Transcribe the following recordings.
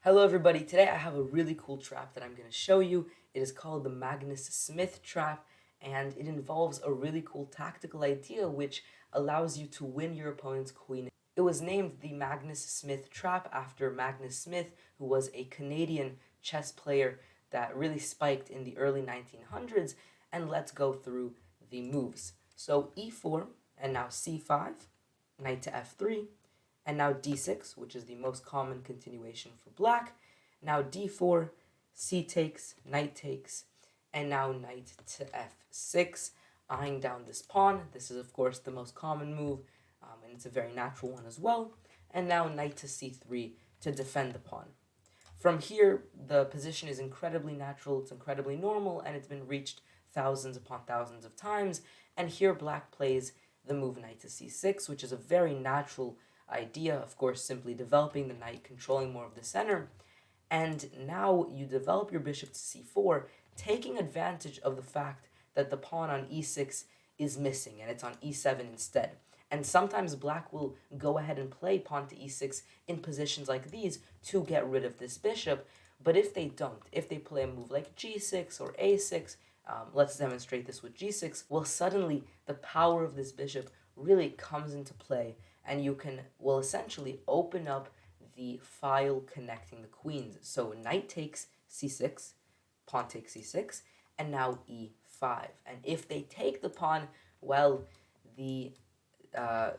Hello everybody, today I have a really cool trap that I'm going to show you. It is called the Magnus Smith Trap, and it involves a really cool tactical idea which allows you to win your opponent's queen. It was named the Magnus Smith Trap after Magnus Smith, who was a Canadian chess player that really spiked in the early 1900s, and let's go through the moves. So e4, and now c5, knight to f3, and now d6, which is the most common continuation for black. Now d4, c takes, knight takes, and now knight to f6, eyeing down this pawn. This is, of course, the most common move, and it's a very natural one as well. And now knight to c3 to defend the pawn. From here, the position is incredibly natural, it's incredibly normal, and it's been reached thousands upon thousands of times. And here black plays the move knight to c6, which is a very natural idea, of course, simply developing the knight, controlling more of the center. And now you develop your bishop to c4, taking advantage of the fact that the pawn on e6 is missing and it's on e7 instead. And sometimes black will go ahead and play pawn to e6 in positions like these to get rid of this bishop. But if they don't, if they play a move like g6 or a6, let's demonstrate this with g6, well, suddenly the power of this bishop really comes into play, and you will essentially open up the file connecting the queens. So knight takes c6, pawn takes c6, and now e5. And if they take the pawn, well, the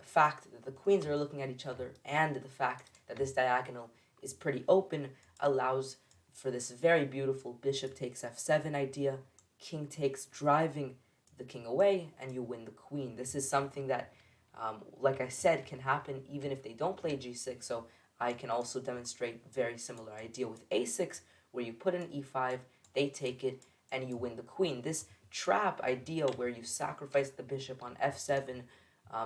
fact that the queens are looking at each other and the fact that this diagonal is pretty open allows for this very beautiful bishop takes f7 idea, king takes, driving the king away, and you win the queen. This is something that, like I said, can happen even if they don't play g6, so I can also demonstrate very similar idea with a6, where you put in e5, they take it, and you win the queen. This trap idea where you sacrifice the bishop on f7,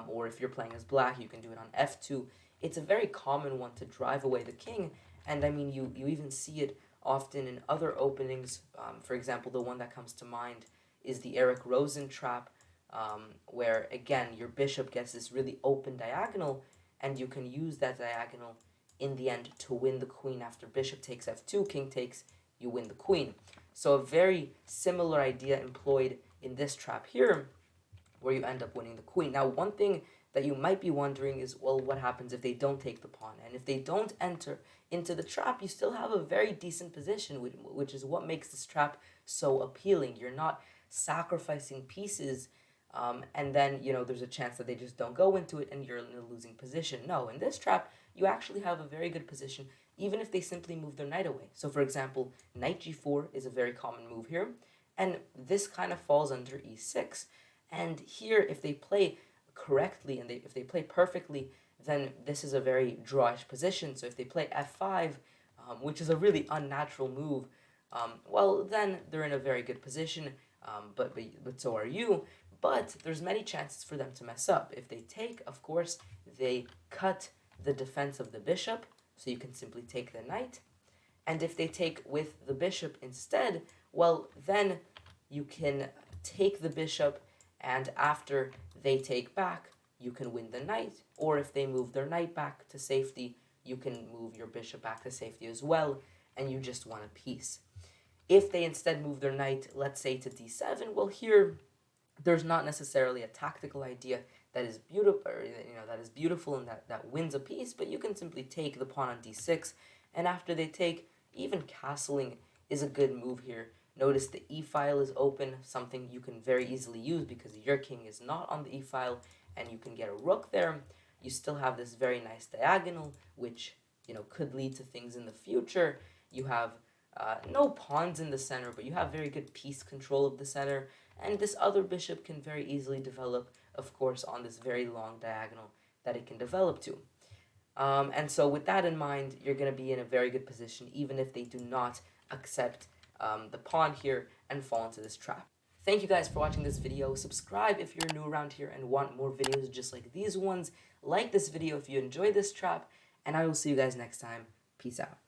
or if you're playing as black, you can do it on f2. It's a very common one to drive away the king, and I mean, you even see it often in other openings. For example, the one that comes to mind is the Eric Rosen trap, where, again, your bishop gets this really open diagonal, and you can use that diagonal in the end to win the queen. After bishop takes f2, king takes, you win the queen. So a very similar idea employed in this trap here, where you end up winning the queen. Now, one thing that you might be wondering is, well, what happens if they don't take the pawn? And if they don't enter into the trap, you still have a very decent position, which is what makes this trap so appealing. You're not sacrificing pieces, and then, there's a chance that they just don't go into it and you're in a losing position. No, in this trap, you actually have a very good position, even if they simply move their knight away. So, for example, knight g4 is a very common move here, and this kind of falls under e6. And here, if they play correctly and if they play perfectly, then this is a very drawish position. So if they play f5, which is a really unnatural move, well, then they're in a very good position, but so are you. But there's many chances for them to mess up. If they take, of course, they cut the defense of the bishop, so you can simply take the knight. And if they take with the bishop instead, well, then you can take the bishop, and after they take back, you can win the knight. Or if they move their knight back to safety, you can move your bishop back to safety as well, and you just won a piece. If they instead move their knight, let's say to d7, well, here there's not necessarily a tactical idea that is beautiful, and that wins a piece, but you can simply take the pawn on d6, and after they take, even castling is a good move here. Notice the e-file is open, something you can very easily use because your king is not on the e-file, and you can get a rook there. You still have this very nice diagonal, which could lead to things in the future. You have no pawns in the center, but you have very good piece control of the center, and this other bishop can very easily develop, of course, on this very long diagonal that it can develop to. And so with that in mind, you're going to be in a very good position, even if they do not accept the pawn here and fall into this trap. Thank you guys for watching this video. Subscribe if you're new around here and want more videos just like these ones. Like this video if you enjoyed this trap, and I will see you guys next time. Peace out.